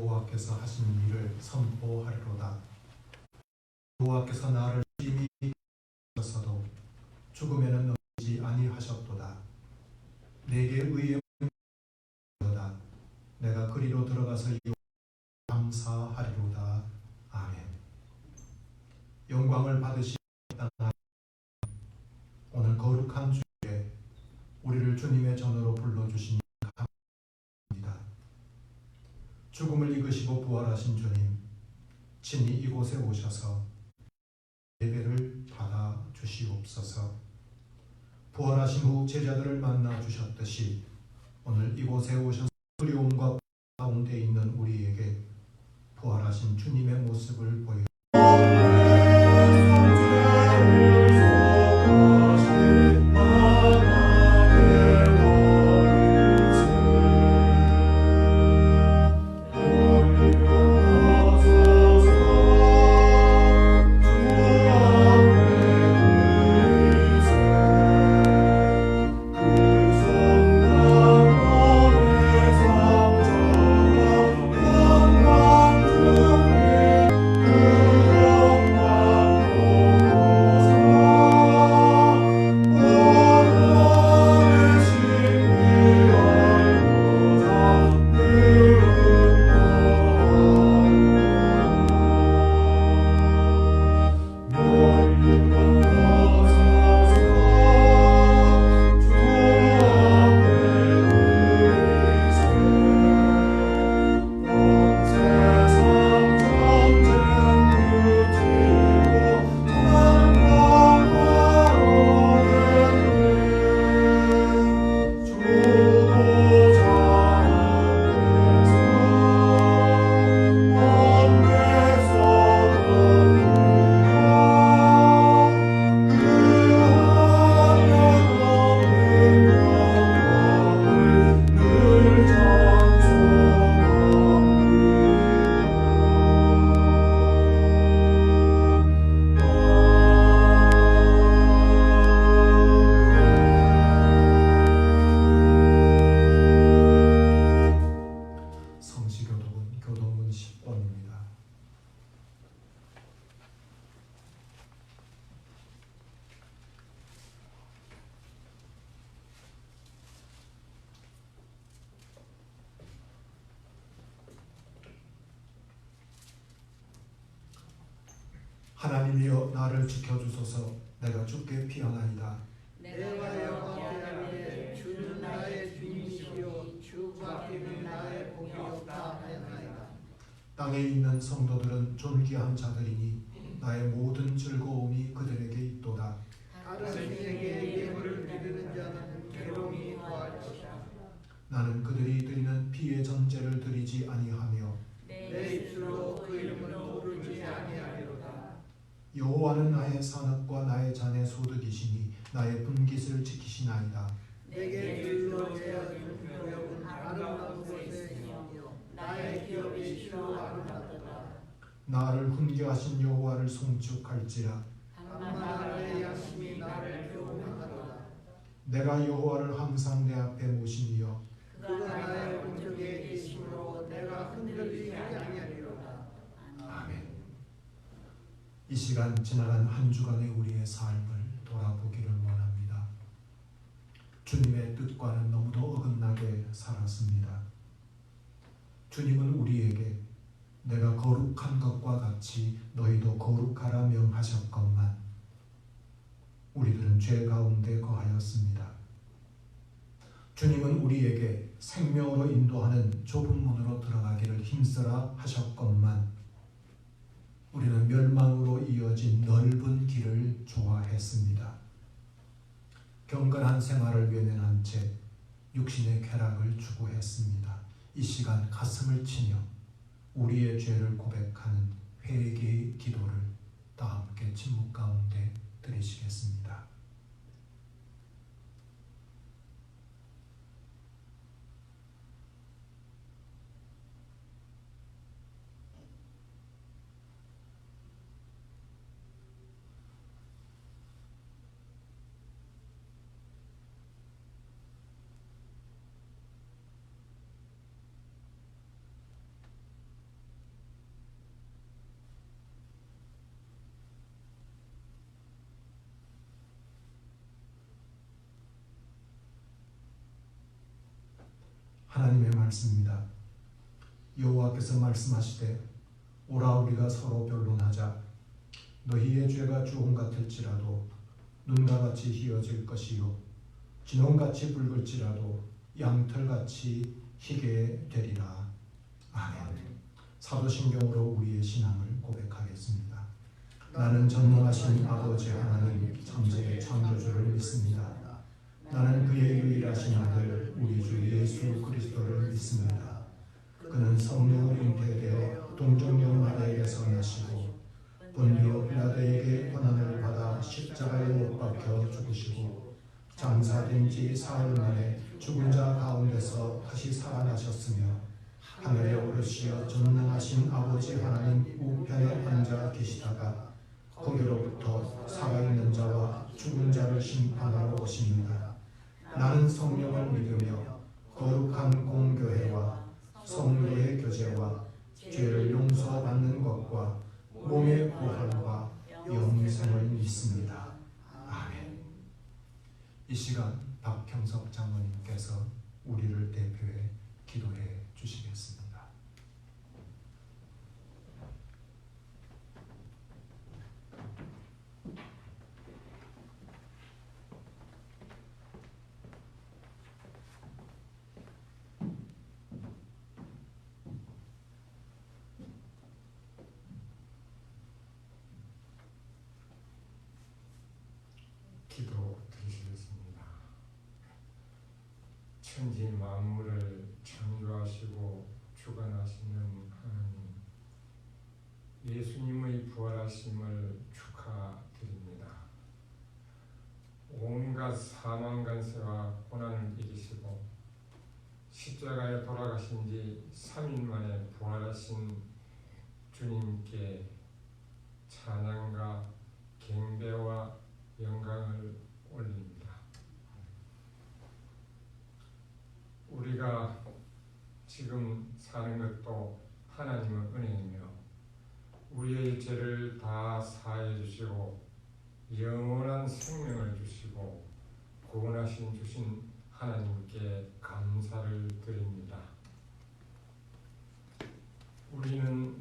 여호와께서 하신 일을 선포하리로다. 여호와께서 나를 심히 하셨어도 죽음에는 넘기지 아니하셨도다. 내게 의의 도다. 내가 그리로 들어가서 감사하리로다. 아멘. 영광을 받으시는 오늘 거룩한 주에 우리를 주님의 전으로 불러주시니 감사합니다. 죽음을 이기시고 부활하신 주님, 친히 이곳에 오셔서 예배를 받아 주시옵소서. 부활하신 후 제자들을 만나 주셨듯이 오늘 이곳에 오셔서 두려움과 가운데 있는 우리에게 부활하신 주님의 모습을 보여 교동문 10번입니다. 하나님이여 나를 지켜주소서. 내가 주께 피하나이다. 내가 여호와께 주는 나의 주님이시요 주 밖에는 나의 복이 없다 하였나이다. 땅에 있는 성도들은 존귀한 자들이니 나의 모든 즐거움이 그들에게 있도다. 다른 신에게 예물을 드리는 자는 괴로움이 더할 것이다. 나는 그들이 드리는 피의 전제를 드리지 아니하며 내 입술로 그 이름을 부르지 아니하리로다. 여호와는 나의 산업과 나의 잔의 소득이시니 나의 분깃을 지키시나이다. 내게 줄로 재어준 구역은 아름다운 곳에 있으며 나의 기업이 실로 아름답도다. 나를 훈계하신 여호와를 송축할지라. 밤마다 내 양심이 나를 교훈하도다. 내가 여호와를 항상 내 앞에 모시며 그가 나의 오른쪽에 계심으로 내가 흔들리지 아니하리로다. 아멘. 이 시간 지나간 한 주간의 우리의 삶을 돌아보기를 원합니다. 주님의 뜻과는 너무도 어긋나게 살았습니다. 주님은 우리에게 내가 거룩한 것과 같이 너희도 거룩하라 명하셨건만 우리들은 죄 가운데 거하였습니다. 주님은 우리에게 생명으로 인도하는 좁은 문으로 들어가기를 힘쓰라 하셨건만 우리는 멸망으로 이어진 넓은 길을 좋아했습니다. 경건한 생활을 외면한 채 육신의 쾌락을 추구했습니다. 이 시간 가슴을 치며 우리의 죄를 고백하는 회개의 기도를 다 함께 침묵 가운데 드리시겠습니다. 하나님의 말씀입니다. 여호와께서 말씀하시되 오라 우리가 서로 변론하자. 너희의 죄가 주홍 같을지라도 눈과 같이 희어질 것이요 진홍같이 붉을지라도 양털같이 희게 되리라. 아멘. 사도신경으로 우리의 신앙을 고백하겠습니다. 나는 전능하신 아버지 하나님 천지의 창조주를 믿습니다. 나는 그의 유일하신 아들 우리 주 예수 그리스도를 믿습니다. 그는 성령으로 잉태되어 동정녀 마리아에게서 나시고 본디오 빌라도에게 고난을 받아 십자가에 못 박혀 죽으시고 장사된 지 사흘 만에 죽은 자 가운데서 다시 살아나셨으며 하늘에 오르시어 전능하신 아버지 하나님 우편에 앉아 계시다가 거기로부터 살아있는 자와 죽은 자를 심판하러 오십니다. 나는 성령을 믿으며 거룩한 공교회와 성도의 교제와 죄를 용서받는 것과 몸의 부활과 영생을 믿습니다. 아멘. 이 시간 박형석 장로님께서 우리를 대표해 기도해 주시겠습니다. 기도 드리시겠습니다. 천지 만물을 창조하시고 주관하시는 하나님, 예수님의 부활하심을 축하드립니다. 온갖 사망 간세와 고난을 이기시고 십자가에 돌아가신 지 3일 만에 부활하신 주님께 찬양과 경배와 영광을 올립니다. 우리가 지금 사는 것도 하나님의 은혜이며 우리의 죄를 다 사해 주시고 영원한 생명을 주시고 구원하신 주신 하나님께 감사를 드립니다. 우리는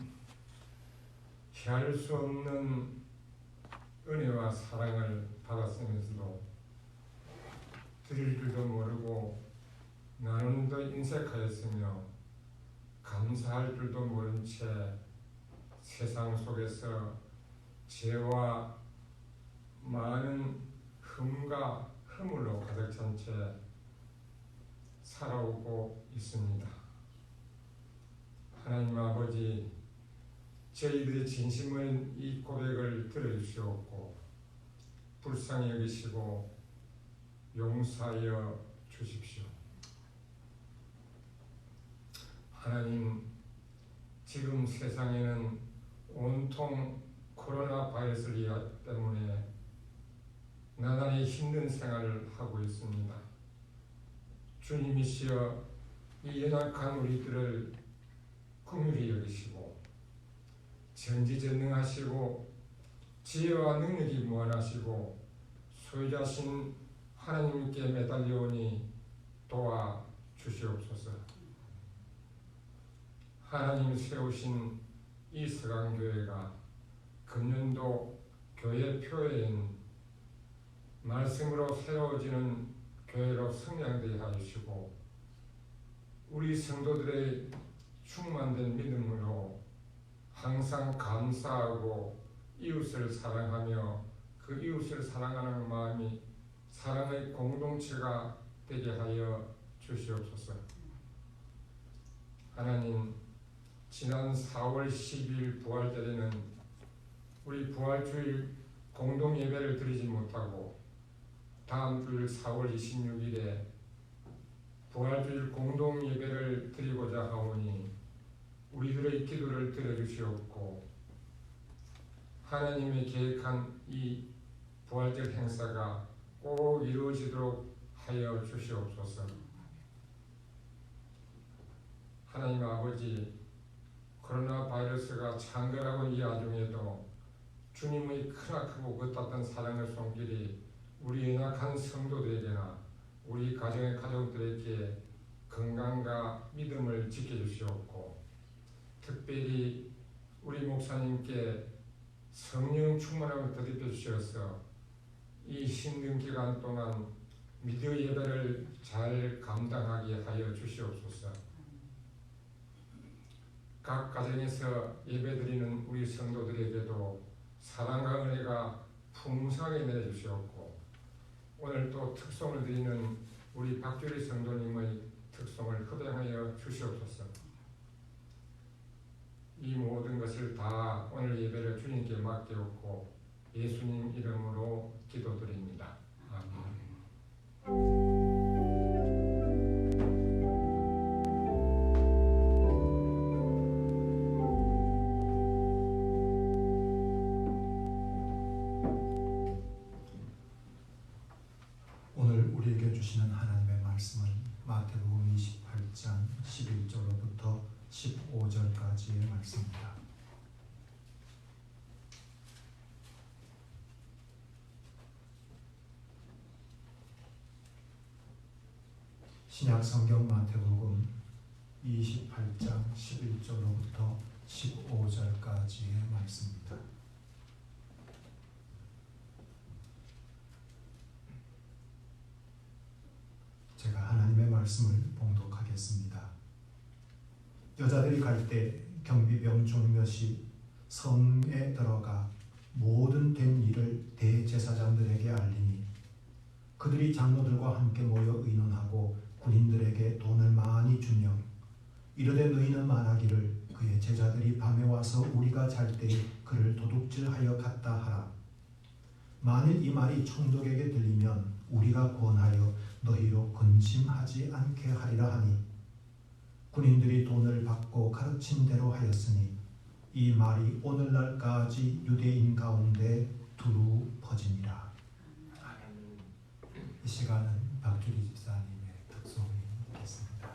피할 수 없는 은혜와 사랑을 받았으면서도 드릴 줄도 모르고 나눔도 인색하였으며 감사할 줄도 모른 채 세상 속에서 죄와 많은 흠과 허물로 가득 찬 채 살아오고 있습니다. 하나님 아버지, 저희들의 진심은 이 고백을 들어주시옵고 불쌍히 여기시고 용서하여 주십시오. 하나님, 지금 세상에는 온통 코로나 바이러스 때문에 나날이 힘든 생활을 하고 있습니다. 주님이시여 이 연약한 우리들을 긍휼히 여기시고 전지전능하시고 지혜와 능력이 무한하시고 소유자신 하나님께 매달려오니 도와주시옵소서. 하나님이 세우신 이 서강교회가 금년도 교회 표에인 말씀으로 세워지는 교회로 성장되게 하시고 우리 성도들의 충만된 믿음으로 항상 감사하고 이웃을 사랑하며 그 이웃을 사랑하는 마음이 사랑의 공동체가 되게 하여 주시옵소서. 하나님, 지난 4월 10일 부활절에는 우리 부활주일 공동예배를 드리지 못하고 다음 주일 4월 26일에 부활주일 공동예배를 드리고자 하오니 우리들의 기도를 들어주시옵고 하나님이 계획한 이 부활절 행사가 꼭 이루어지도록 하여 주시옵소서. 하나님 아버지, 코로나 바이러스가 창궐하고 이 와중에도 주님의 크나크고 끝났던 사랑의 손길이 우리 연약한 성도들에게나 우리 가정의 가족들에게 건강과 믿음을 지켜주시옵고 특별히 우리 목사님께 성령 충만함을 더입혀 주셔서 이 힘든 기간 동안 미디어 예배를 잘 감당하게 하여 주시옵소서. 각 가정에서 예배드리는 우리 성도들에게도 사랑과 은혜가 풍성하게 내려주시옵고 오늘 또 특송을 드리는 우리 박주리 성도님의 특송을 허락하여 주시옵소서. 이 모든 것을 다 오늘 예배를 주님께 맡기옵고 예수님 이름으로 기도드립니다. 아멘. 오늘 우리에게 주시는 하나님의 말씀은 마태복음 28장 11절로부터 15절까지의 말씀입니다. 신약 성경 마태복음 28장 11절로부터 15절까지의 말씀입니다. 제가 하나님의 말씀을 봉독하겠습니다. 여자들이 갈 때 경비병 중 몇이 성에 들어가 모든 된 일을 대제사장들에게 알리니 그들이 장로들과 함께 모여 의논하고 군인들에게 돈을 많이 주며 이르되 너희는 말하기를 그의 제자들이 밤에 와서 우리가 잘 때에 그를 도둑질하여 갔다 하라. 만일 이 말이 총독에게 들리면 우리가 권하여 너희로 근심하지 않게 하리라 하니 군인들이 돈을 받고 가르친 대로 하였으니 이 말이 오늘날까지 유대인 가운데 두루 퍼지니라. 이 시간은 박주리 집사님의 특송이 있겠습니다.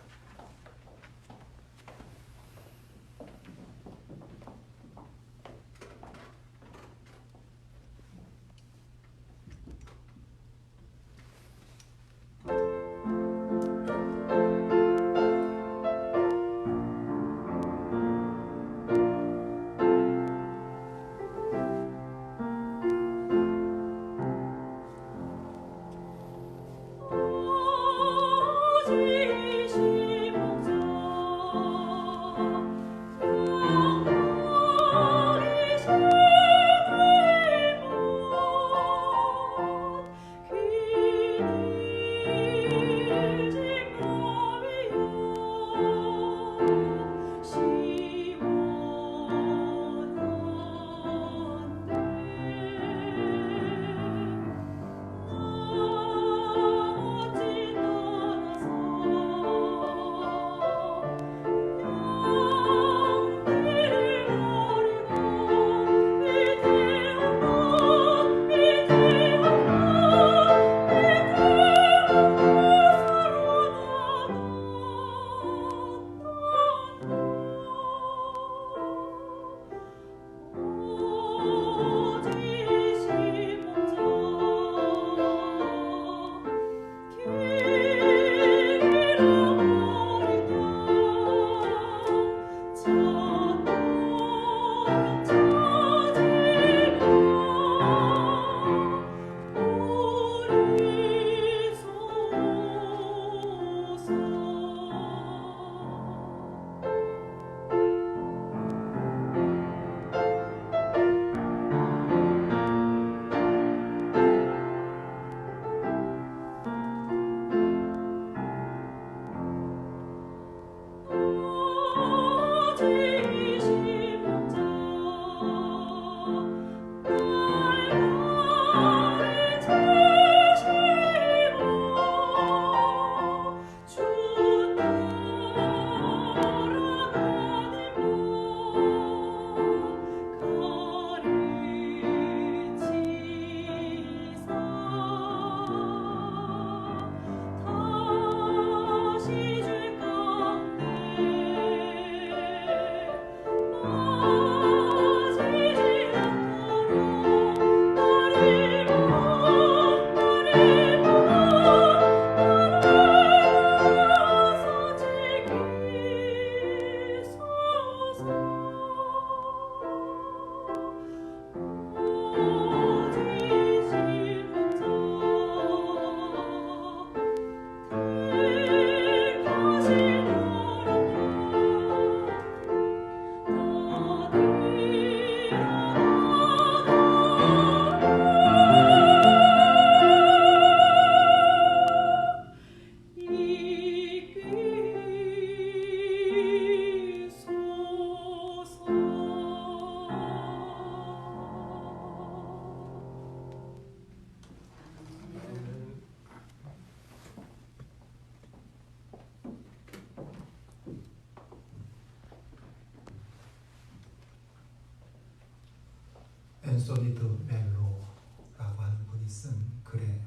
앤소니 드 멜로라고 하는 분이 쓴 글에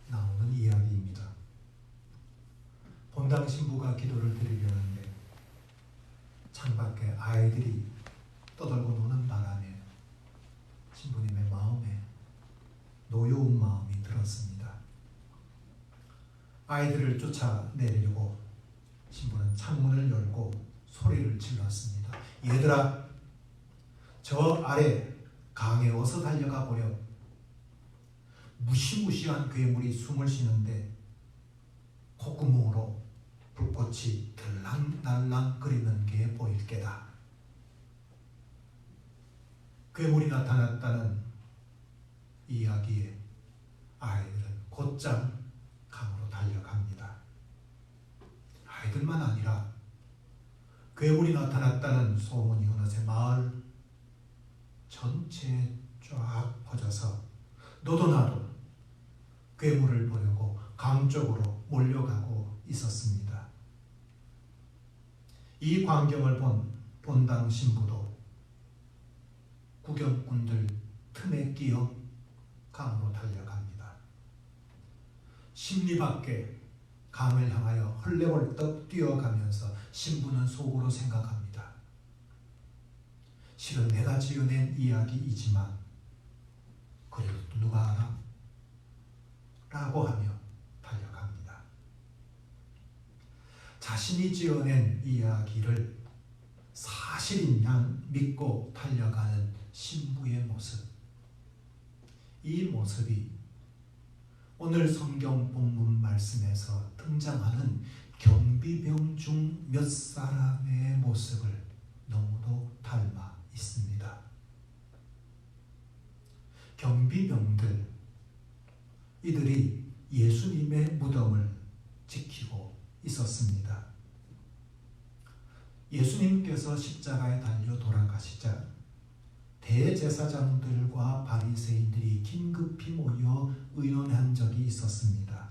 나오는 이야기입니다. 본당 신부가 기도를 드리려는데 창밖에 아이들이 떠들고 노는 바람에 신부님의 마음에 노여운 마음이 들었습니다. 아이들을 쫓아내려고 신부는 창문을 열고 소리를 질렀습니다. 얘들아, 저 아래 강에 어서 달려가 보려. 무시무시한 괴물이 숨을 쉬는데 콧구멍으로 불꽃이 들락날락 거리는 게 보일 게다. 괴물이 나타났다는 이야기에 아이들은 곧장 강으로 달려갑니다. 아이들만 아니라 괴물이 나타났다는 소문이 어느새 마을 전체에 쫙 퍼져서 너도 나도 괴물을 보려고 강 쪽으로 몰려가고 있었습니다. 이 광경을 본 본당 신부도 구경꾼들 틈에 끼어 강으로 달려갑니다. 십리 밖에 강을 향하여 헐레벌떡 뛰어가면서 신부는 속으로 생각합니다. 실은 내가 지어낸 이야기이지만 그래도 누가 알아? 라고 하며 달려갑니다. 자신이 지어낸 이야기를 사실인 양 믿고 달려가는 신부의 모습, 이 모습이 오늘 성경 본문 말씀에서 등장하는 경비병중 몇 사람의 모습을 너무도 닮아 있습니다. 경비병들, 이들이 예수님의 무덤을 지키고 있었습니다. 예수님께서 십자가에 달려 돌아가시자 대제사장들과 바리새인들이 긴급히 모여 의논한 적이 있었습니다.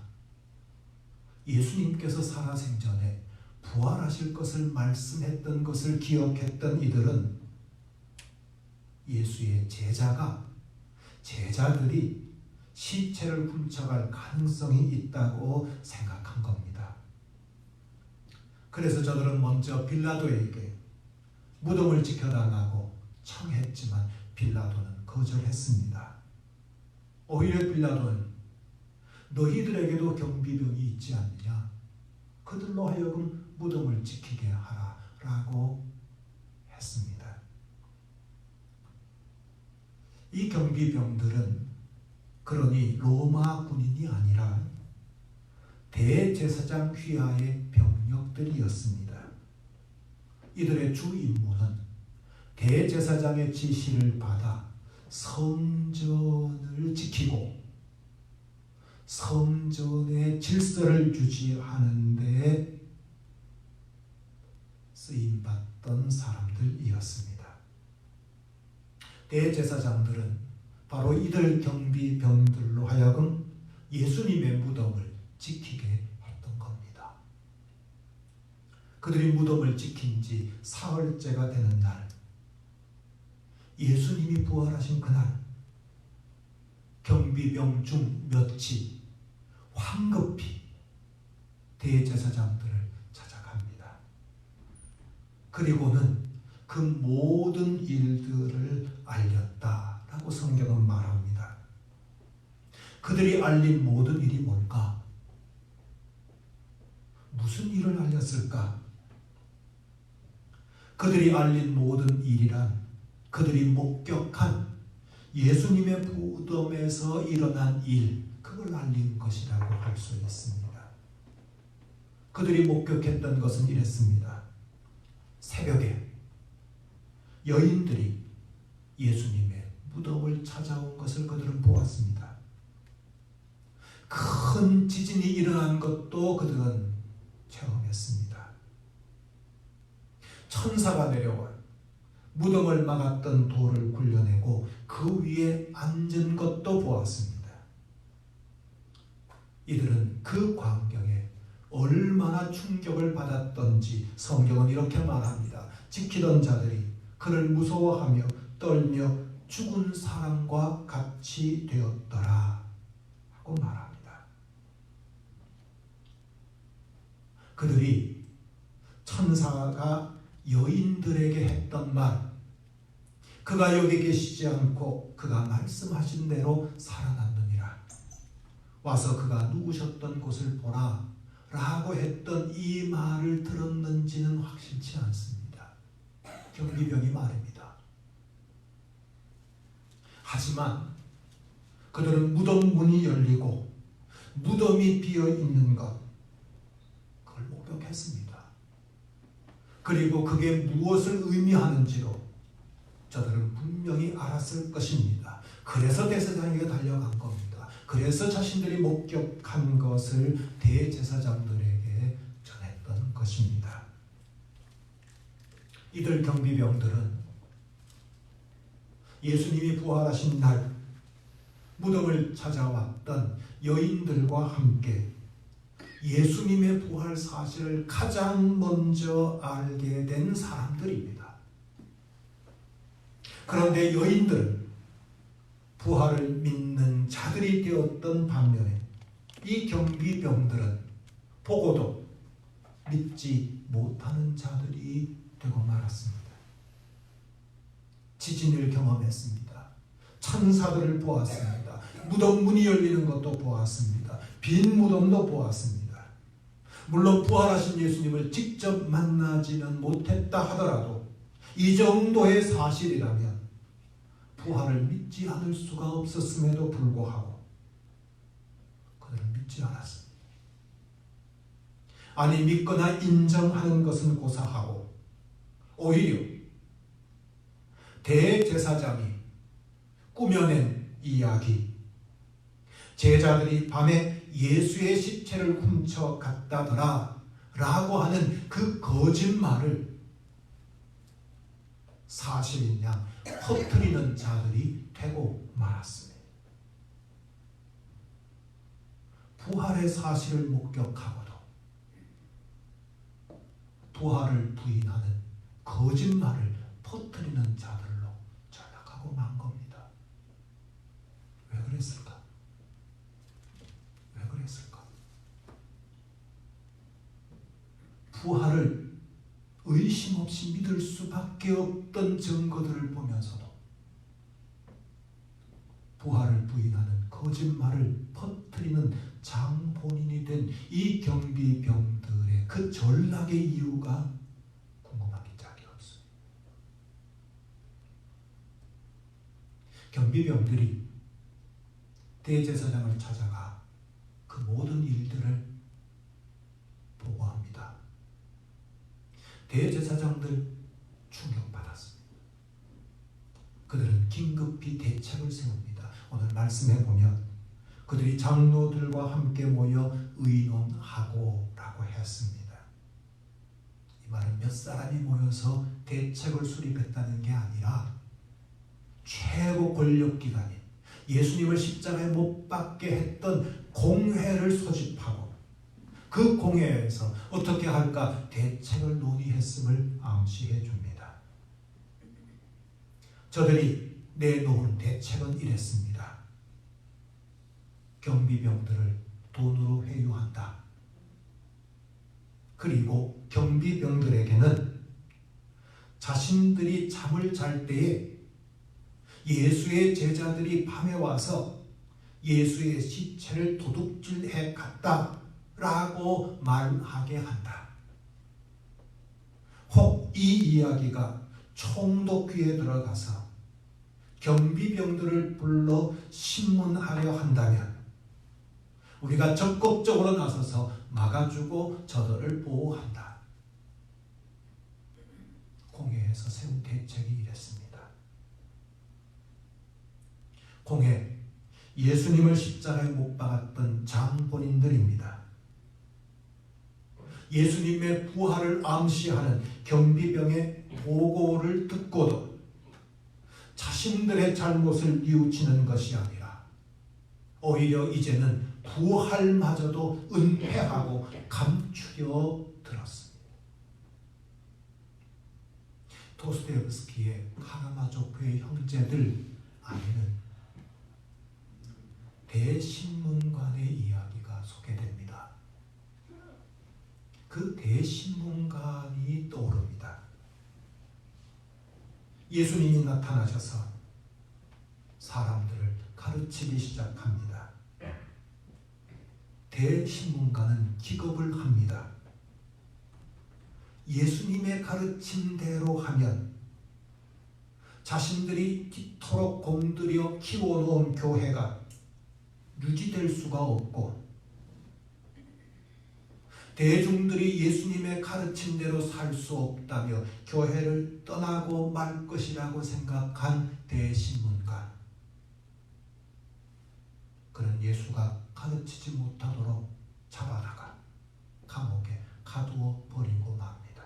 예수님께서 살아생전에 부활하실 것을 말씀했던 것을 기억했던 이들은 예수의 제자들이 시체를 훔쳐갈 가능성이 있다고 생각한 겁니다. 그래서 저들은 먼저 빌라도에게 무덤을 지켜달라고 청했지만 빌라도는 거절했습니다. 오히려 빌라도는 너희들에게도 경비병이 있지 않느냐? 그들로 하여금 무덤을 지키게 하라 라고 했습니다. 이 경비병들은 그러니 로마 군인이 아니라 대제사장 휘하의 병력들이었습니다. 이들의 주 임무는 대제사장의 지시를 받아 성전을 지키고 성전의 질서를 유지하는 데 쓰임받던 사람들이었습니다. 대제사장들은 바로 이들 경비병들로 하여금 예수님의 무덤을 지키게 했던 겁니다. 그들이 무덤을 지킨 지 사흘째가 되는 날, 예수님이 부활하신 그날, 경비병 중 몇이 황급히 대제사장들을 찾아갑니다. 그리고는 그 모든 일들을 알렸다라고 성경은 말합니다. 그들이 알린 모든 일이 뭘까? 무슨 일을 알렸을까? 그들이 알린 모든 일이란 그들이 목격한 예수님의 무덤에서 일어난 일, 그걸 알린 것이라고 할 수 있습니다. 그들이 목격했던 것은 이랬습니다. 새벽에 여인들이 예수님의 무덤을 찾아온 것을 그들은 보았습니다. 큰 지진이 일어난 것도 그들은 체험했습니다. 천사가 내려와 무덤을 막았던 돌을 굴려내고 그 위에 앉은 것도 보았습니다. 이들은 그 광경에 얼마나 충격을 받았던지 성경은 이렇게 말합니다. 지키던 자들이 그를 무서워하며 떨며 죽은 사람과 같이 되었더라 하고 말합니다. 그들이 천사가 여인들에게 했던 말, 그가 여기 계시지 않고 그가 말씀하신 대로 살아났느니라, 와서 그가 누우셨던 곳을 보라 라고 했던 이 말을 들었는지는 확실치 않습니다. 경비병이 말입니다. 하지만 그들은 무덤 문이 열리고 무덤이 비어 있는 것, 그걸 목격했습니다. 그리고 그게 무엇을 의미하는지로 저들은 분명히 알았을 것입니다. 그래서 대제사장에게 달려간 겁니다. 그래서 자신들이 목격한 것을 대제사장들에게 전했던 것입니다. 이들 경비병들은 예수님이 부활하신 날 무덤을 찾아왔던 여인들과 함께 예수님의 부활 사실을 가장 먼저 알게 된 사람들입니다. 그런데 여인들은 부활을 믿는 자들이 되었던 반면에 이 경비병들은 보고도 믿지 못하는 자들이 되고 말았습니다. 지진을 경험했습니다. 천사들을 보았습니다. 무덤 문이 열리는 것도 보았습니다. 빈 무덤도 보았습니다. 물론 부활하신 예수님을 직접 만나지는 못했다 하더라도 이 정도의 사실이라면 부활을 믿지 않을 수가 없었음에도 불구하고 그들은 믿지 않았습니다. 아니, 믿거나 인정하는 것은 고사하고 오히려 대제사장이 꾸며낸 이야기, 제자들이 밤에 예수의 시체를 훔쳐 갔다더라 라고 하는 그 거짓말을 사실인 양 퍼뜨리는 자들이 되고 말았습니다. 부활의 사실을 목격하고도 부활을 부인하는 거짓말을 퍼뜨리는 자들로 전락하고 만 겁니다. 왜 그랬을까? 왜 그랬을까? 부활을 의심 없이 믿을 수밖에 없던 증거들을 보면서도 부활을 부인하는 거짓말을 퍼뜨리는 장본인이 된 이 경비병들의 그 전락의 이유가 궁금하기 짝이 없습니다. 경비병들이 대제사장을 찾아가 그 모든 일들을 보고합니다. 대제사장들 충격받았습니다. 그들은 긴급히 대책을 세웁니다. 오늘 말씀해 보면 그들이 장로들과 함께 모여 의논하고 라고 했습니다. 이 말은 몇 사람이 모여서 대책을 수립했다는 게 아니라 최고 권력기관인 예수님을 십자가에 못 박게 했던 공회를 소집하고 그 공회에서 어떻게 할까 대책을 논의했음을 암시해 줍니다. 저들이 내놓은 대책은 이랬습니다. 경비병들을 돈으로 회유한다. 그리고 경비병들에게는 자신들이 잠을 잘 때에 예수의 제자들이 밤에 와서 예수의 시체를 도둑질해 갔다 라고 말하게 한다. 혹 이 이야기가 총독귀에 들어가서 경비병들을 불러 신문하려 한다면 우리가 적극적으로 나서서 막아주고 저들을 보호한다. 공회에서 세운 대책이 이랬습니다. 공회, 예수님을 십자가에 못 박았던 장본인들입니다. 예수님의 부활을 암시하는 경비병의 보고를 듣고도 자신들의 잘못을 뉘우치는 것이 아니라 오히려 이제는 부활마저도 은폐하고 감추려 들었습니다. 도스토옙스키의 카라마조프의 형제들 안에는 대신문관의 이야기가 소개됩니다. 그 대신문관이 떠오릅니다. 예수님이 나타나셔서 사람들을 가르치기 시작합니다. 대신문관은 기겁을 합니다. 예수님의 가르침대로 하면 자신들이 이토록 공들여 키워놓은 교회가 유지될 수가 없고, 대중들이 예수님의 가르침대로 살 수 없다며 교회를 떠나고 말 것이라고 생각한 대신문관, 그는 예수가 가르치지 못하도록 잡아다가 감옥에 가두어 버리고 맙니다.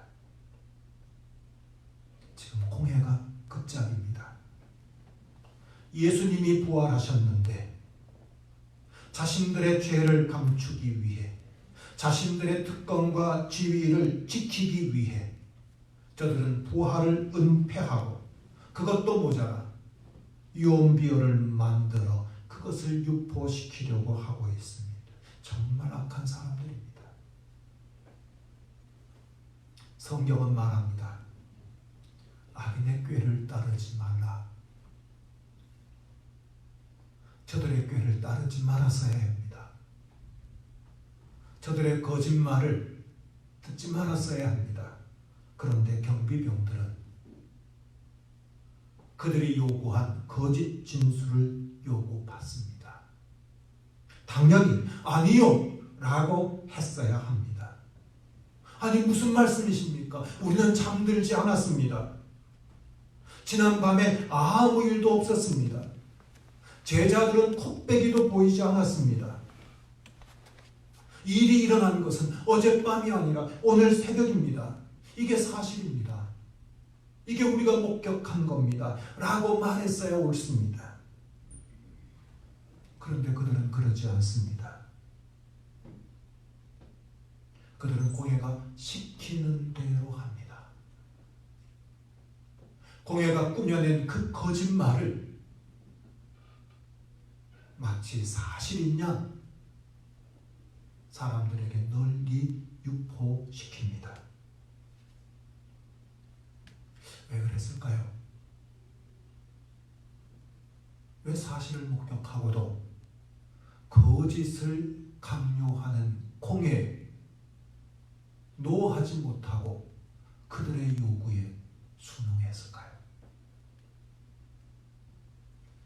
지금 공회가 끝장입니다. 예수님이 부활하셨는데 자신들의 죄를 감추기 위해, 자신들의 특권과 지위를 지키기 위해 저들은 부활을 은폐하고, 그것도 모자라 유언비어를 만들어 그것을 유포시키려고 하고 있습니다. 정말 악한 사람들입니다. 성경은 말합니다. 악인의 꾀를 따르지 말라. 저들의 꾀를 따르지 말았어야 합니다. 저들의 거짓말을 듣지 말았어야 합니다. 그런데 경비병들은 그들이 요구한 거짓 진술을 요구받습니다. 당연히 아니요 라고 했어야 합니다. 아니, 무슨 말씀이십니까? 우리는 잠들지 않았습니다. 지난밤에 아무 일도 없었습니다. 제자들은 콧배기도 보이지 않았습니다. 일이 일어난 것은 어젯밤이 아니라 오늘 새벽입니다. 이게 사실입니다. 이게 우리가 목격한 겁니다. 라고 말했어야 옳습니다. 그런데 그들은 그러지 않습니다. 그들은 공회가 시키는 대로 합니다. 공회가 꾸며낸 그 거짓말을 마치 사실인 양 사람들에게 널리 유포시킵니다. 왜 그랬을까요? 왜 사실을 목격하고도 거짓을 강요하는 공회에 노하지 못하고 그들의 요구에 순응했을까요?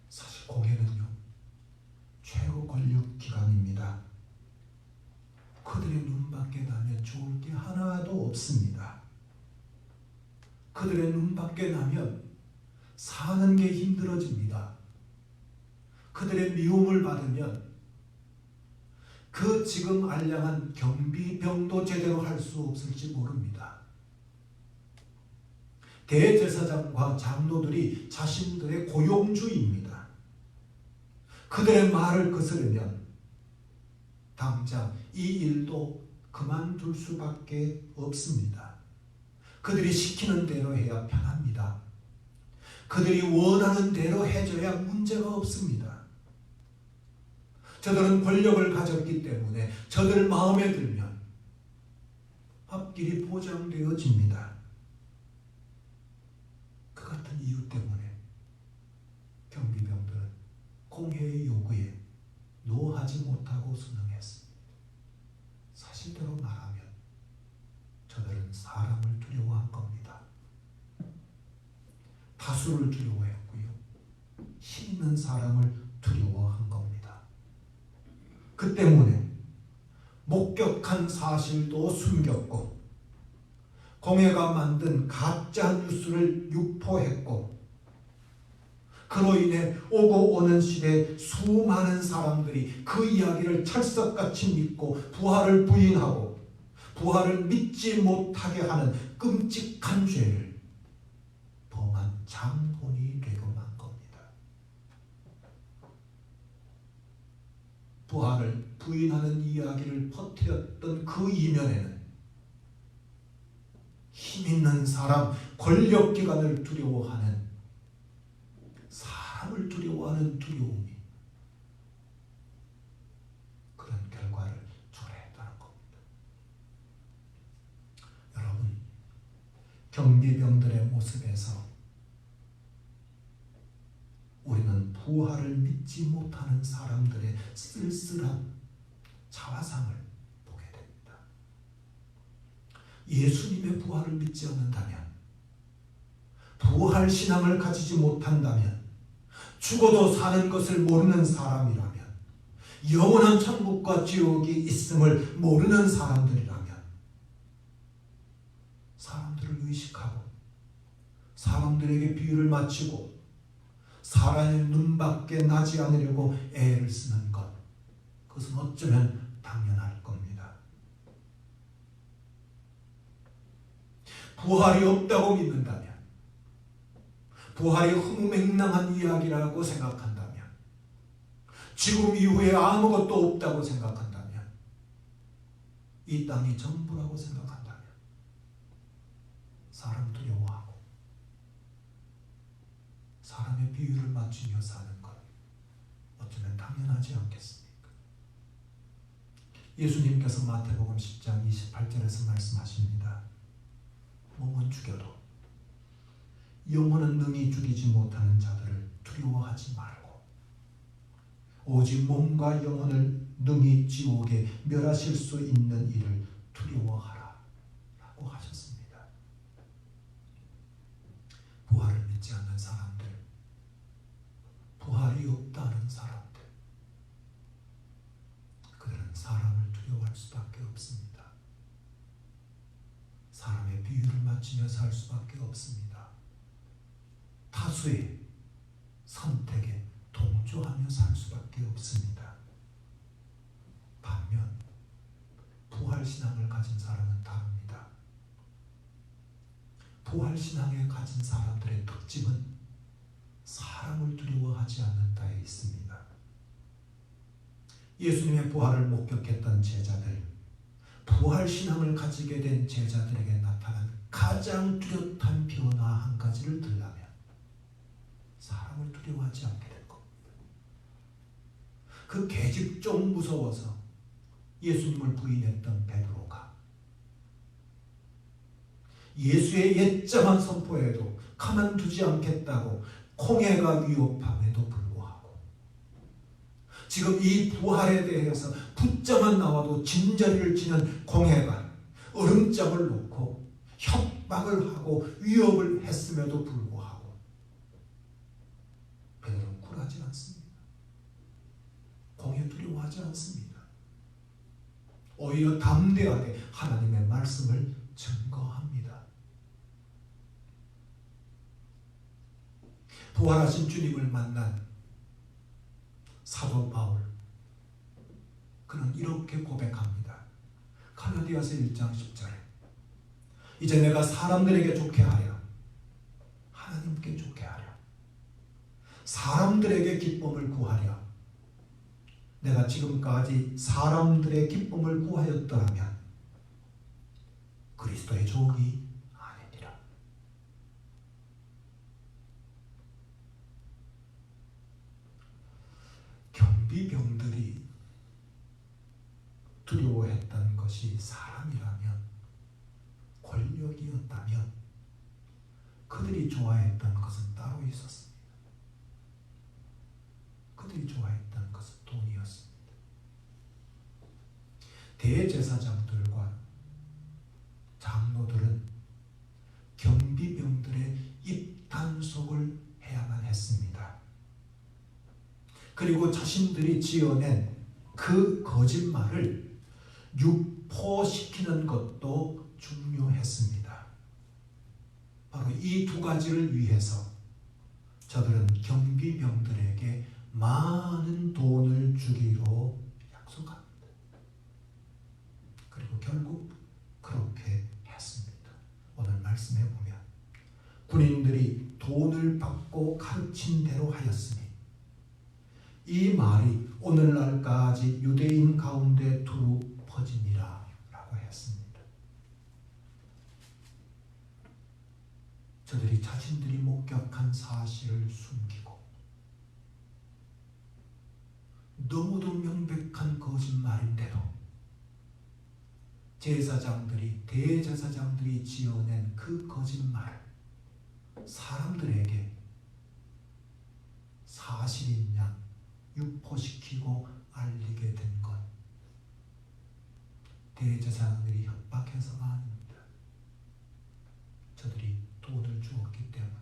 사실 공회는요, 최고 권력 기관입니다. 그들의 눈밖에 나면 좋을 게 하나도 없습니다. 그들의 눈밖에 나면 사는 게 힘들어집니다. 그들의 미움을 받으면 그 지금 알량한 경비병도 제대로 할 수 없을지 모릅니다. 대제사장과 장로들이 자신들의 고용주입니다. 그들의 말을 거스르면 당장 이 일도 그만둘 수밖에 없습니다. 그들이 시키는 대로 해야 편합니다. 그들이 원하는 대로 해줘야 문제가 없습니다. 저들은 권력을 가졌기 때문에 저들 마음에 들면 앞길이 보장되어집니다. 그 같은 이유 때문에 경비병들은 공회의 요구에 노하지 못하고 순응했습니다. 사실대로 말하면 저들은 사람을 두려워한 겁니다. 다수를 두려워했고요, 힘 있는 사람을 두려워한 겁니다. 그 때문에 목격한 사실도 숨겼고 공회가 만든 가짜 뉴스를 유포했고, 그로 인해 오고 오는 시대에 수많은 사람들이 그 이야기를 철석같이 믿고 부활을 부인하고 부활을 믿지 못하게 하는 끔찍한 죄를 범한 장본이 되고 만 겁니다. 부활을 부인하는 이야기를 퍼뜨렸던 그 이면에는 힘 있는 사람, 권력기관을 두려워하는, 사람을 두려워하는 하는 두려움이 그런 결과를 초래했다는 겁니다. 여러분, 경비병들의 모습에서 우리는 부활을 믿지 못하는 사람들의 쓸쓸한 자화상을 보게 됩니다. 예수님의 부활을 믿지 않는다면, 부활 신앙을 가지지 못한다면, 죽어도 사는 것을 모르는 사람이라면, 영원한 천국과 지옥이 있음을 모르는 사람들이라면, 사람들을 의식하고 사람들에게 비유를 맞추고 사람의 눈밖에 나지 않으려고 애를 쓰는 것, 그것은 어쩌면 당연할 겁니다. 부활이 없다고 믿는다면, 부활이 허무맹랑한 이야기라고 생각한다면, 죽음 이후에 아무것도 없다고 생각한다면, 이 땅이 전부라고 생각한다면 사람 두려워하고 사람의 비유를 맞추며 사는 것, 어쩌면 당연하지 않겠습니까? 예수님께서 마태복음 10장 28절에서 말씀하십니다. 몸은 죽여도 영혼은 능히 죽이지 못하는 자들을 두려워하지 말고 오직 몸과 영혼을 능히 지옥에 멸하실 수 있는 이를 두려워하라 라고 하셨습니다. 부활을 믿지 않는 사람들, 부활이 없다는 사람들, 그들은 사람을 두려워할 수밖에 없습니다. 사람의 비유를 맞추며 살 수밖에 없습니다. 다수의 선택에 동조하며 살 수밖에 없습니다. 반면 부활신앙을 가진 사람은 다릅니다. 부활신앙에 가진 사람들의 특징은 사람을 두려워하지 않는다에 있습니다. 예수님의 부활을 목격했던 제자들, 부활신앙을 가지게 된 제자들에게 나타난 가장 뚜렷한 변화 한 가지를 들라면 사람을 두려워하지 않게 될 겁니다. 그 계집종 무서워서 예수님을 부인했던 베드로가 예수의 옛정한 선포에도 가만두지 않겠다고 공회가 위협함에도 불구하고 지금 이 부활에 대해서 붙자만 나와도 진저리를 치는 공회가 얼음장을 놓고 협박을 하고 위협을 했음에도 불구하고 베드로는 굴하지 않습니다. 공회 두려워하지 않습니다. 오히려 담대하게 하나님의 말씀을 증거합니다. 부활하신 주님을 만난 사도 바울, 그는 이렇게 고백합니다. 갈라디아서 1장 10절에 이제 내가 사람들에게 좋게 하려, 하나님께 좋게 하려, 사람들에게 기쁨을 구하려, 내가 지금까지 사람들의 기쁨을 구하였더라면 그리스도의 종이 아니니라. 경비병들이 두려워했던 것이 사람이라면, 권력이었다면 그들이 좋아했던 것은 따로 있었습니다. 그들이 좋아했던 것은 돈이었습니다. 대제사장들과 장로들은 경비병들의 입단속을 해야만 했습니다. 그리고 자신들이 지어낸 그 거짓말을 유포시키는 것도 중요했습니다. 바로 이 두 가지를 위해서 저들은 경비병들에게 많은 돈을 주기로 약속합니다. 그리고 결국 그렇게 했습니다. 오늘 말씀에 보면 군인들이 돈을 받고 가르친 대로 하였으니 이 말이 오늘날까지 유대인 가운데 두루 퍼지니라 라고 했습니다. 저들이 자신들이 목격한 사실을 숨기고 너무도 명백한 거짓말인데도 제사장들이 대제사장들이 지어낸 그 거짓말을 사람들에게 사실인 양 유포시키고 알리게 된 것, 대제사장들이 협박해서가 아닙니다. 저들이 돈을 주었기 때문에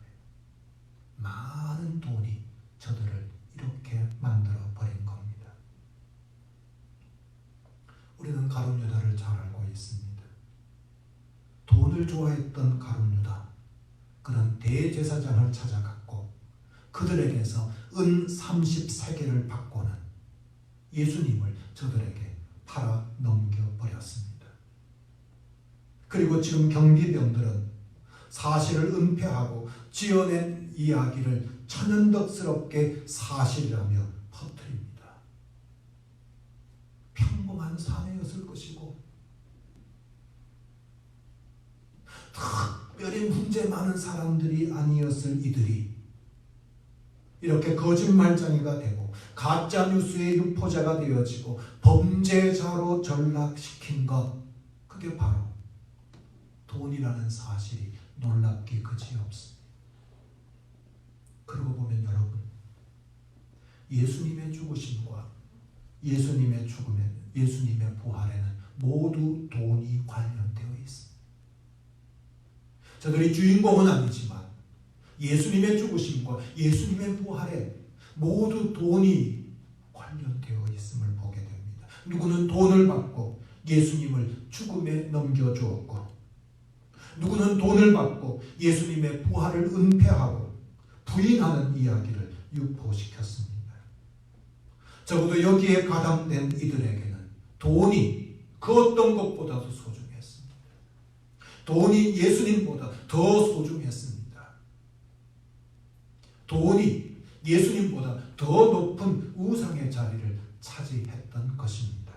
많은 돈이 저들을 이렇게 만들어 버린 겁니다. 우리는 가룟 유다를 잘 알고 있습니다. 돈을 좋아했던 가룟 유다, 그는 대제사장을 찾아갔고 그들에게서 은 30세겔을 받고는 예수님을 저들에게 팔아 넘겨버렸습니다. 그리고 지금 경비병들은 사실을 은폐하고 지어낸 이야기를 천연덕스럽게 사실이라며 퍼뜨립니다. 평범한 사내였을 것이고 특별히 문제 많은 사람들이 아니었을 이들이 이렇게 거짓말쟁이가 되고 가짜뉴스의 유포자가 되어지고 범죄자로 전락시킨 것, 그게 바로 돈이라는 사실이 놀랍기 그지없습니다. 그러고 보면 여러분, 예수님의 죽으심과 예수님의 죽음에, 예수님의 부활에는 모두 돈이 관련되어 있습니다. 저들이 주인공은 아니지만 예수님의 죽으심과 예수님의 부활에 모두 돈이 관련되어 있음을 보게 됩니다. 누구는 돈을 받고 예수님을 죽음에 넘겨주었고, 누구는 돈을 받고 예수님의 부활을 은폐하고 부인하는 이야기를 유포시켰습니다. 적어도 여기에 가담된 이들에게는 돈이 그 어떤 것보다도 소중했습니다. 돈이 예수님보다 더 소중했습니다. 돈이 예수님보다 더 높은 우상의 자리를 차지했던 것입니다.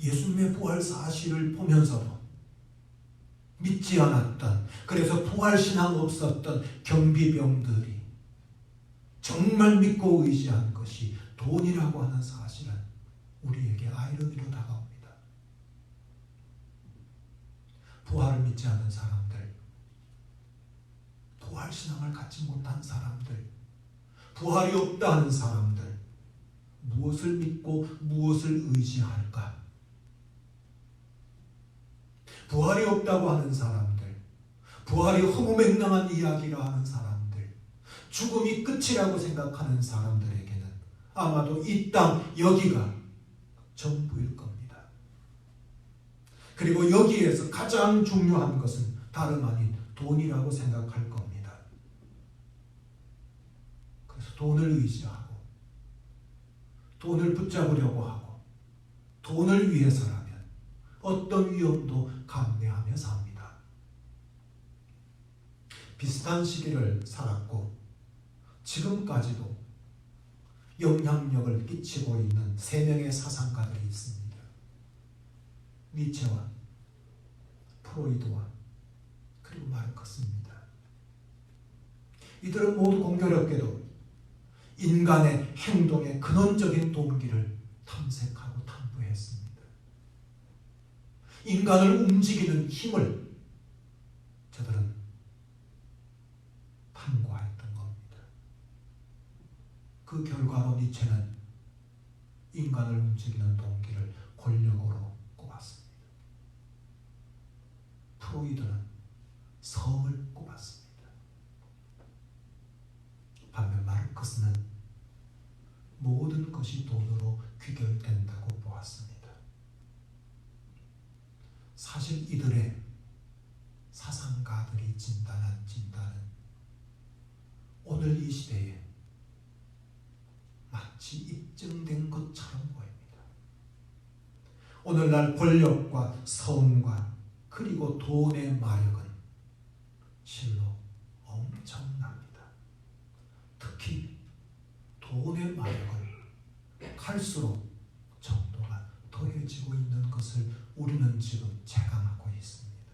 예수님의 부활 사실을 보면서도 믿지 않았던, 그래서 부활신앙 없었던 경비병들이 정말 믿고 의지한 것이 돈이라고 하는 사실은 우리에게 아이러니로 다가옵니다. 부활을 믿지 않은 사람들, 부활신앙을 갖지 못한 사람들, 부활이 없다 하는 사람들, 무엇을 믿고 무엇을 의지할까? 부활이 없다고 하는 사람들, 부활이 허무맹랑한 이야기라 하는 사람들, 죽음이 끝이라고 생각하는 사람들에게는 아마도 이 땅 여기가 전부일 겁니다. 그리고 여기에서 가장 중요한 것은 다름 아닌 돈이라고 생각할 겁니다. 그래서 돈을 의지하고 돈을 붙잡으려고 하고 돈을 위해서라면 어떤 위험도 감내하며 삽니다. 비슷한 시기를 살았고 지금까지도 영향력을 끼치고 있는 세 명의 사상가들이 있습니다. 니체와 프로이드와 그리고 마르크스입니다. 이들은 모두 공교롭게도 인간의 행동의 근원적인 동기를 탐색하고 탐구했습니다. 인간을 움직이는 힘을 저들은 탐구했던 겁니다. 그 결과로 니체는 인간을 움직이는 동기를 권력으로 꼽았습니다. 프로이드는 성을 꼽았습니다. 반면 마르크스는 모든 것이 돈으로 귀결된다고 보았습니다. 사실 이들의 사상가들이 진단한 진단은 오늘 이 시대에 마치 입증된 것처럼 보입니다. 오늘날 권력과 성과 그리고 돈의 마력은 실로 엄청납니다. 특히 돈의 마력은 갈수록 정도가 더해지고 있는 것을 우리는 지금 체감하고 있습니다.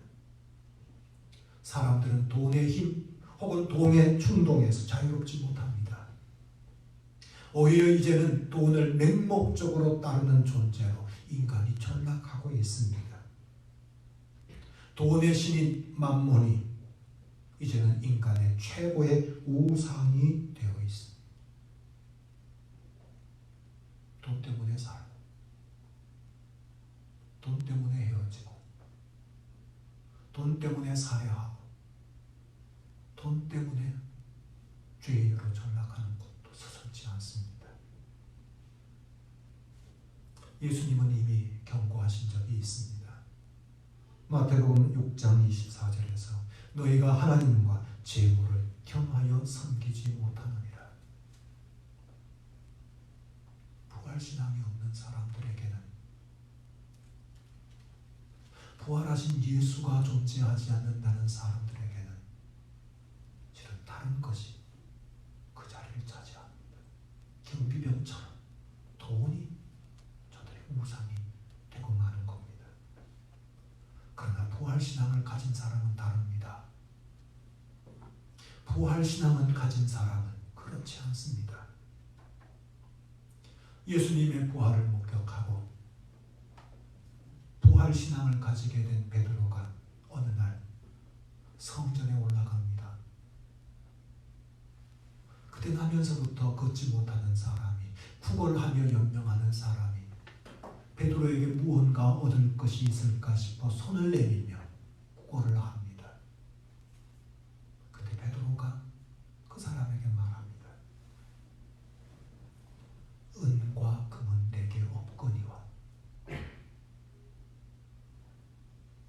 사람들은 돈의 힘, 혹은 동의 충동에서 자유롭지 못합니다. 오히려 이제는 돈을 맹목적으로 따르는 존재로 인간이 전락하고 있습니다. 돈의 신인 만몬이 이제는 인간의 최고의 우상이 되어 있습니다. 돈 때문에 살고, 돈 때문에 헤어지고, 돈 때문에 살해하고, 돈 때문에 죄인으로 전락하는 것도 서슴지 않습니다. 예수님은 이미 경고하신 적이 있습니다. 마태복음 6장 24절에서 너희가 하나님과 재물을 겸하여 섬기지 못하느니라. 부활신앙이 없는 사람들에게는 부활하신 예수가 존재하지 않는다는 사람들에게는 실은 다른 것이 그 자리를 차지합니다. 경비병처럼 돈이 저들의 우상이 되고 마는 겁니다. 그러나 부활신앙을 가진 사람은 다릅니다. 부활신앙을 가진 사람은 그렇지 않습니다. 예수님의 부활을 목격하고 부활신앙을 가지게 된 베드로가 어느 날 성전에 올라갑니다. 그때 나면서부터 걷지 못하는 사람이, 구걸하며 연명하는 사람이 베드로에게 무언가 얻을 것이 있을까 싶어 손을 내밀며 구걸을 합니다. 그때 베드로가 그 사람에게 말합니다. 은과 금은 내게 없거니와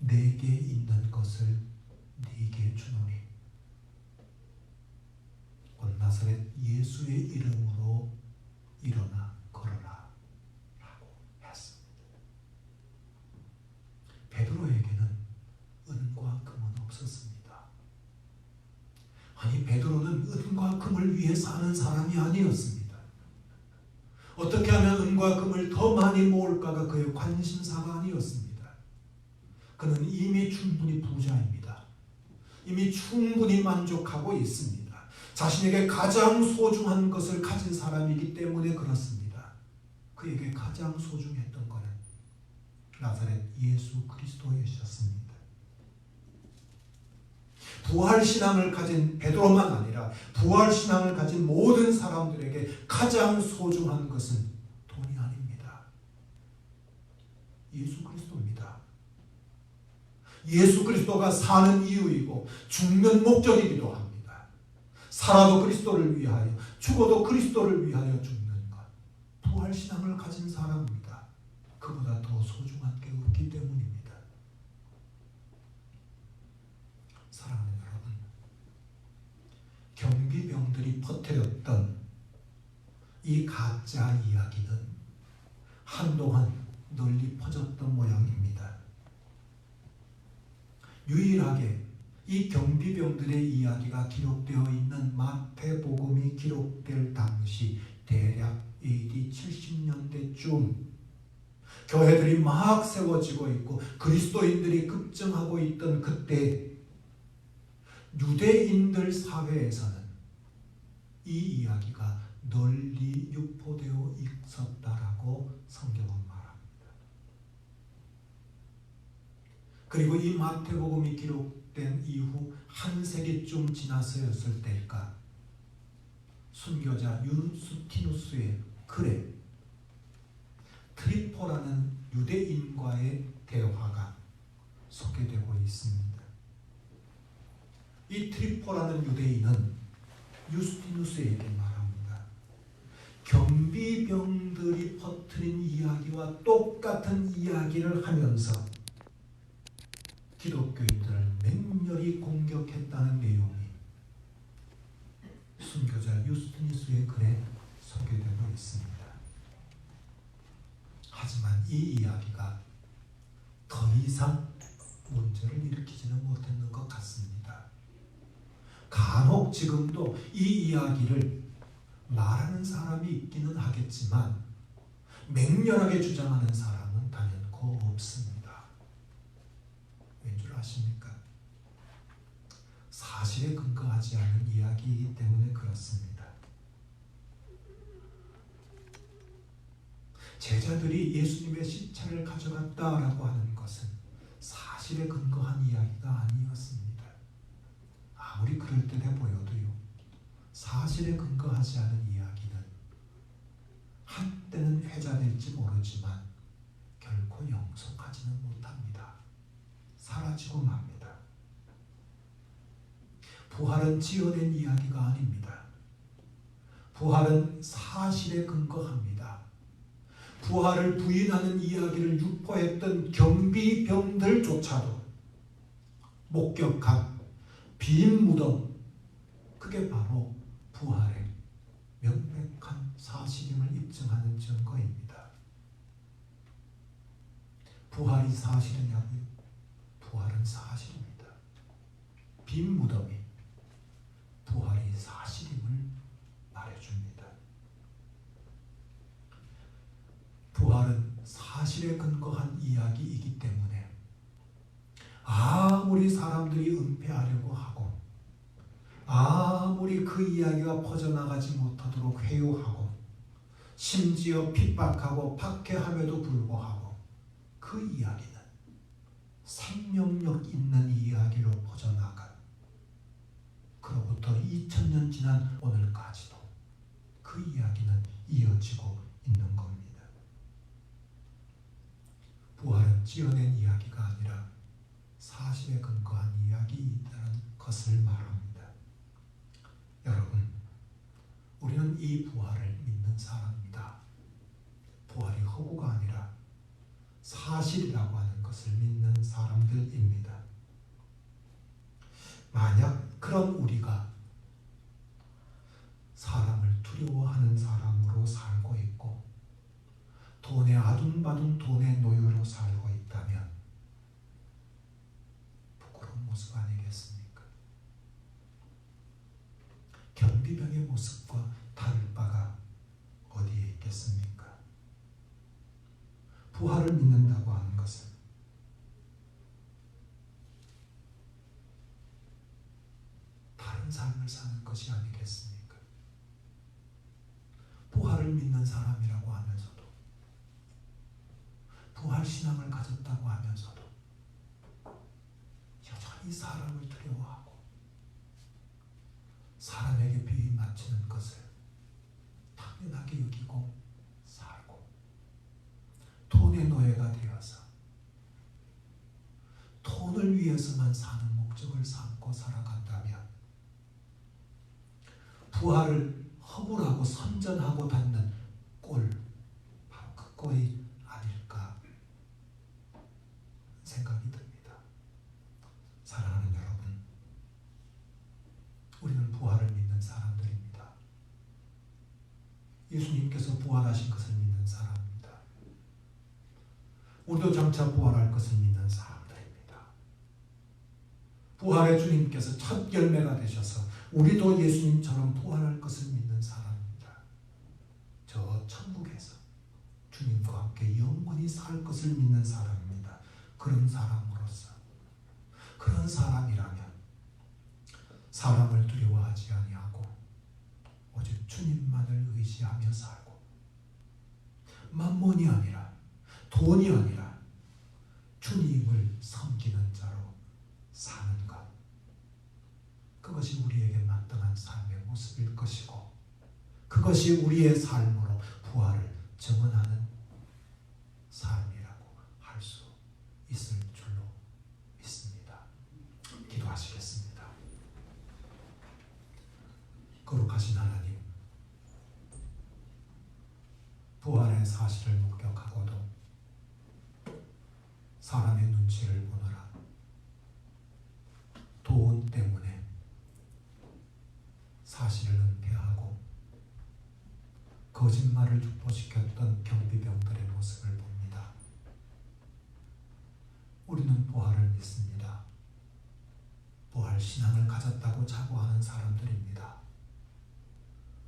내게 있는 것을 네게 주노니 곧 나사렛 예수의 이름으로 일어나 걸어라 라고 했습니다. 베드로에게는 은과 금은 없었습니다. 아니, 베드로는 은과 금을 위해 사는 사람이 아니었습니다. 어떻게 하면 은과 금을 더 많이 모을까가 그의 관심사가 아니었습니다. 그는 이미 충분히 부자입니다. 이미 충분히 만족하고 있습니다. 자신에게 가장 소중한 것을 가진 사람이기 때문에 그렇습니다. 그에게 가장 소중했던 것은 나사렛 예수 그리스도이셨습니다. 부활신앙을 가진 베드로만 아니라 부활신앙을 가진 모든 사람들에게 가장 소중한 것은 돈이 아닙니다. 예수 그리스도입니다. 예수 그리스도가 사는 이유이고 죽는 목적이기도 합니다. 살아도 그리스도를 위하여, 죽어도 그리스도를 위하여 죽는 것. 부활신앙을 가진 사람입니다. 그보다 더 소중한 게 없기 때문입니다. 사랑하는 여러분, 경비병들이 퍼뜨렸던 이 가짜 이야기는 한동안 널리 퍼졌던 모양입니다. 유일하게 이 경비병들의 이야기가 기록되어 있는 마태복음이 기록될 당시 대략 AD 70년대쯤 교회들이 막 세워지고 있고 그리스도인들이 급증하고 있던 그때 유대인들 사회에서는 이 이야기가 널리 유포되어 있었다라고 성경은 말합니다. 그리고 이 마태복음이 기록된 이후 한 세기쯤 지나서였을 때일까, 순교자 유스티누스의 글에 트리포라는 유대인과의 대화가 소개되고 있습니다. 이 트리포라는 유대인은 유스티누스에게 말합니다. 경비병들이 퍼뜨린 이야기와 똑같은 이야기를 하면서 기독교인들을 맹렬히 공격했다는 내용이 순교자 유스티누스의 글에 소개되고 있습니다. 하지만 이 이야기가 더 이상 문제를 일으키지는 못했는 것 같습니다. 간혹 지금도 이 이야기를 말하는 사람이 있기는 하겠지만 맹렬하게 주장하는 사람은 단연코 없습니다. 왠 줄 아십니까? 사실에 근거하지 않은 이야기이기 때문에 그렇습니다. 제자들이 예수님의 시체를 가져갔다라고 하는 것은 사실에 근거한 이야기가 아니었습니다. 아무리 그럴듯해 보여도요, 사실에 근거하지 않은 이야기는 한때는 회자될지 모르지만 결코 영속하지는 못합니다. 사라지고 맙니다. 부활은 지어낸 이야기가 아닙니다. 부활은 사실에 근거합니다. 부활을 부인하는 이야기를 유포했던 경비병들조차도 목격한 빈 무덤, 그게 바로 부활의 명백한 사실임을 입증하는 증거입니다. 부활이 사실이냐고요? 부활은 사실입니다. 빈 무덤이 부활이 사실임을 말해줍니다. 부활은 사실에 근거한 이야기이기 때문에 아무리 사람들이 은폐하려고 하고 아무리 그 이야기가 퍼져나가지 못하도록 회유하고 심지어 핍박하고 박해함에도 불구하고 그 이야기는 생명력 있는 이야기로 퍼져나간, 그로부터 2000년 지난 오늘까지도 그 이야기는 이어지고 있는 겁니다. 부활은 지어낸 이야기가 아니라 사실에 근거한 이야기이라는 것을 말합니다. 여러분, 우리는 이 부활을 믿는 사람입니다. 부활이 허구가 아니라 사실이라고 하는 것을 믿는 사람들입니다. 만약 그런 우리가 사람을 두려워하는 사람으로 살고 있고 돈에 아둥바둥 돈의 노예로 살고 있다면 부끄러운 모습 아니겠습니까? 경비병의 모습과 다를 바가 어디에 있겠습니까? 부활을 믿는다고 하는 것은 다른 삶을 사는 것이 아니겠습니까? 부활을 믿는 사람이라고 하면서도, 부활 신앙을 가졌다고 하면서도 여전히 사람을 두려워하고 사람에게 비위 맞추는 것을 당연하게 여기고 살고 돈의 노예가 되어서 돈을 위해서만 사는 목적을 삼고 살아간다면 부활을 허구라고 선전하고 닫는 꼴, 바로 그 꼴이 아닐까 생각이 듭니다. 사랑하는 여러분, 우리는 부활을 믿는 사람들입니다. 예수님께서 부활하신 것을 믿는 사람입니다. 우리도 장차 부활할 것을 믿는 사람들입니다. 부활의 주님께서 첫 열매가 되셔서 우리도 예수님처럼 부활할 것을 믿는 사람입니다. 저 천국에서 주님과 함께 영원히 살 것을 믿는 사람입니다. 그런 사람으로서, 그런 사람이라면 사람을 두려워하지 아니하고 오직 주님만을 의지하며 살고 만몬이 아니라 돈이 아니라 주님을 섬기는 자로 사는 것, 그것이 우리에게 마땅한 삶의 모습일 것이고 그것이 우리의 삶으로 부활을 증언하는 삶이라고 할 수 있을 줄로 믿습니다. 기도하시겠습니다. 거룩하신 하나님, 부활의 사실을 목격하고도 사람의 눈치를 보느라 돈 때문에 사실을 은폐하고 거짓말을 유포시켰던 경비병들의 모습을 봅니다. 우리는 부활을 믿습니다. 부활 신앙을 가졌다고 자부하는 사람들입니다.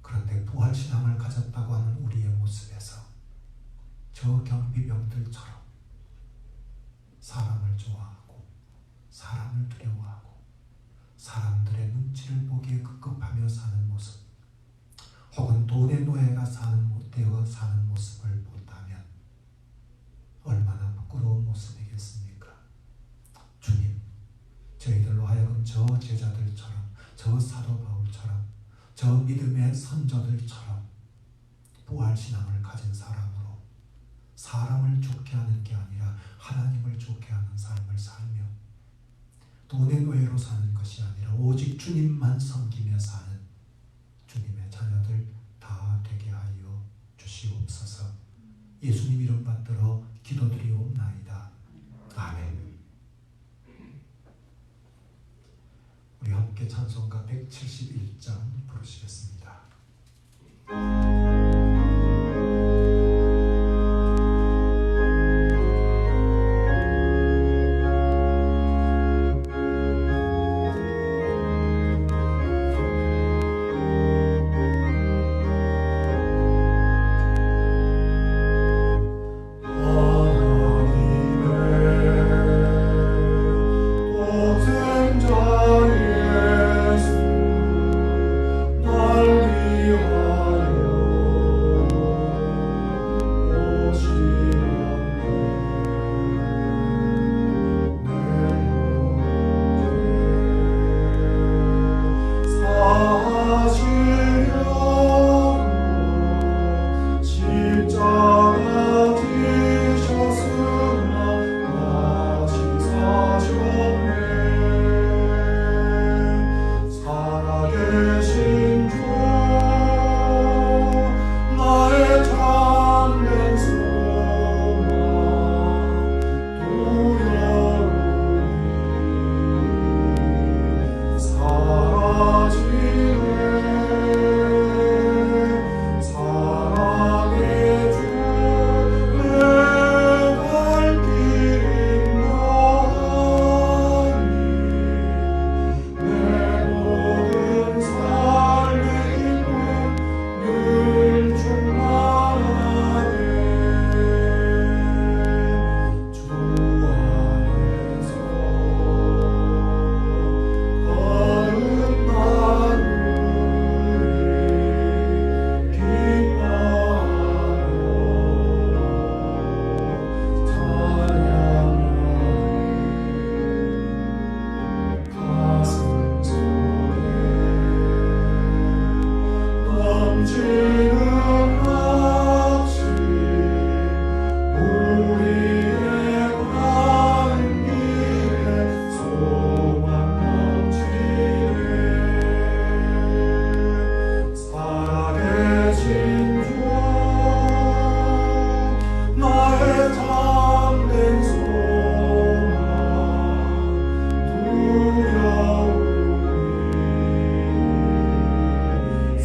그런데 부활 신앙을 가졌다고 하는 우리의 모습에서 저 경비병들처럼 사람을 좋아하고 사람을 두려워하고 사람들의 눈치를 보기에 급급하며 사는 모습, 혹은 돈의 노예가 되어 사는 모습을 본다면 얼마나 부끄러운 모습이겠습니까? 주님, 저희들로 하여금 저 제자들처럼, 저 사도 바울처럼, 저 믿음의 선조들처럼 부활신앙을 가진 사람으로 사람을 좋게 하는 게 아니라 하나님을 좋게 하는 삶을 살며 돈의 노예로 사는 것이 아니라 오직 주님만 섬기며 사는 주님의 자녀들 다 되게 하여 주시옵소서. 예수님 이름 받들어 기도드리옵나이다. 아멘. 우리 함께 찬송가 171장 부르시겠습니다.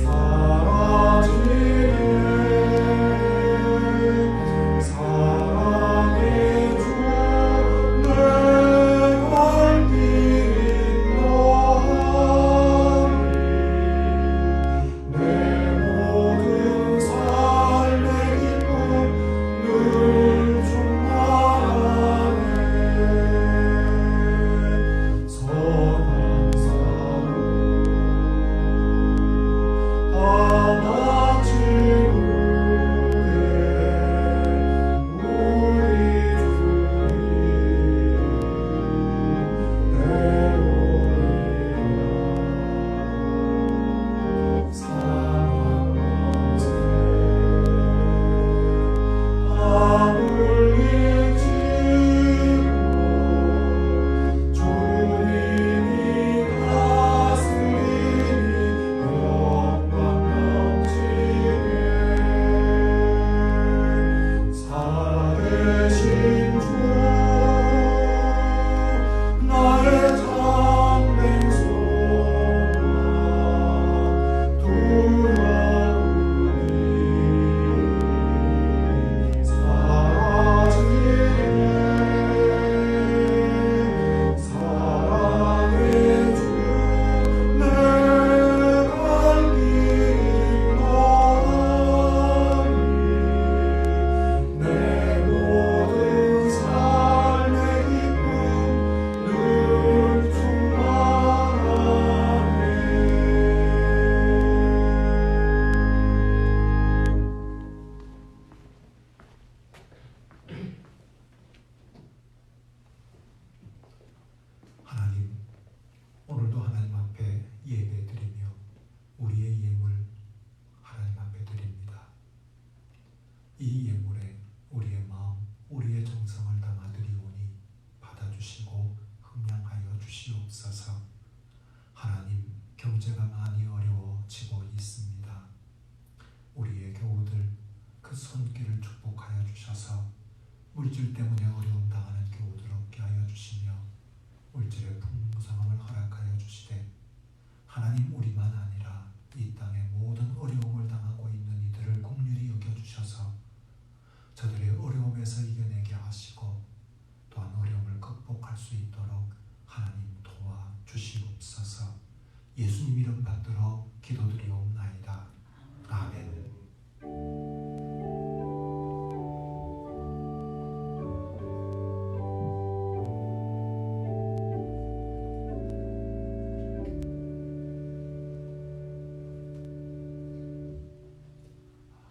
사라지네 이 예물에 우리의 마음, 우리의 정성을 담아드리오니 받아주시고 흥량하여 주시옵소서. 하나님, 경제가 많이 어려워지고 있습니다. 우리의 교우들 그 손길을 축복하여 주셔서 물질 때문에 어려움 당하는 교우들 없게 하여 주시며 물질의 풍성함을 허락하여 주시되 하나님, 우리만 아니라 이 땅의 모든 어려움을 당하고 있는 이들을 긍휼히 여겨주셔서 저들의 어려움에서 이겨내게 하시고 또한 어려움을 극복할 수 있도록 하나님 도와주시옵소서. 예수님 이름 받들어 기도드리옵나이다. 아멘.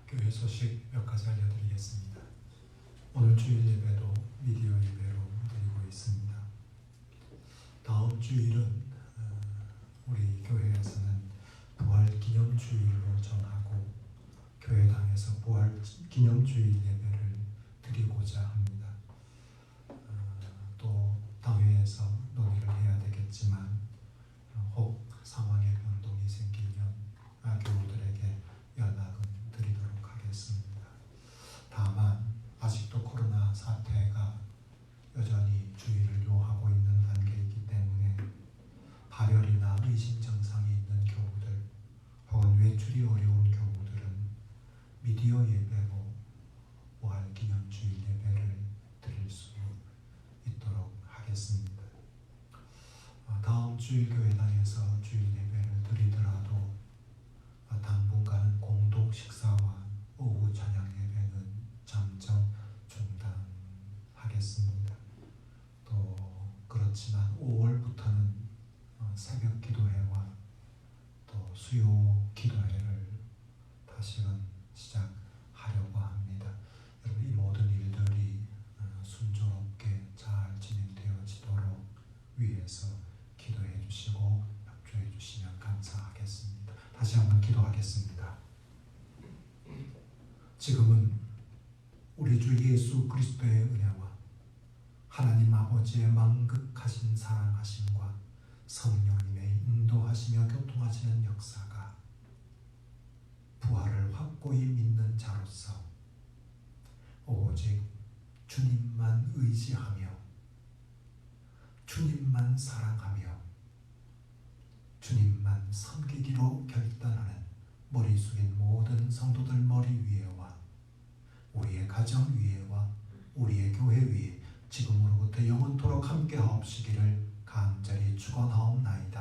교회 소식 몇 가지 알려드리겠습니다. 오늘 주일 예배도 미디어 예배로 드리고 있습니다. 다음 주일은 우리 교회에서는 부활 기념주일로 정하고 교회당에서 부활 기념주일 예배를 드리고자 합니다. 또 당회에서 논의를 해야 되겠지만 혹 상황의 변동이 생기면 교우들에게 연락은 드리도록 하겠습니다. 다만 아직도 코로나 사태가 여전히 주의를 요하고 있는 단계이기 때문에 발열이나 의심 증상이 있는 교우들 혹은 외출이 어려운 교우들은 미디어 예배로 부활 기념주일 예배를 드릴 수 있도록 하겠습니다. 다음 주일 교회당에서 주일 예배를 드리더라도 당분간은 공동 식사와 오후 찬양 예배는 잠정 중단하겠습니다. 또 그렇지만 5월부터는 새벽 기도회와 또 수요 기도회를 다시금 시작하려고 합니다. 여러분, 이 모든 일들이 순조롭게 잘 진행되어지도록 위해서 기도해 주시고 협조해 주시면 감사하겠습니다. 다시 한번 기도하겠습니다. 지금은 우리 주 예수 그리스도의 은혜와 하나님 아버지의 만극하신 사랑하심과 성령님의 인도하시며 교통하시는 역사가 부활을 확고히 믿는 자로서 오직 주님만 의지하며 주님만 사랑하며 주님만 섬기기로 결단하는 머리 숙인 모든 성도들 머리 위에와 우리의 가정 위에와 우리의 교회 위에 지금으로부터 영원토록 함께 하옵시기를 간절히 축원하옵나이다.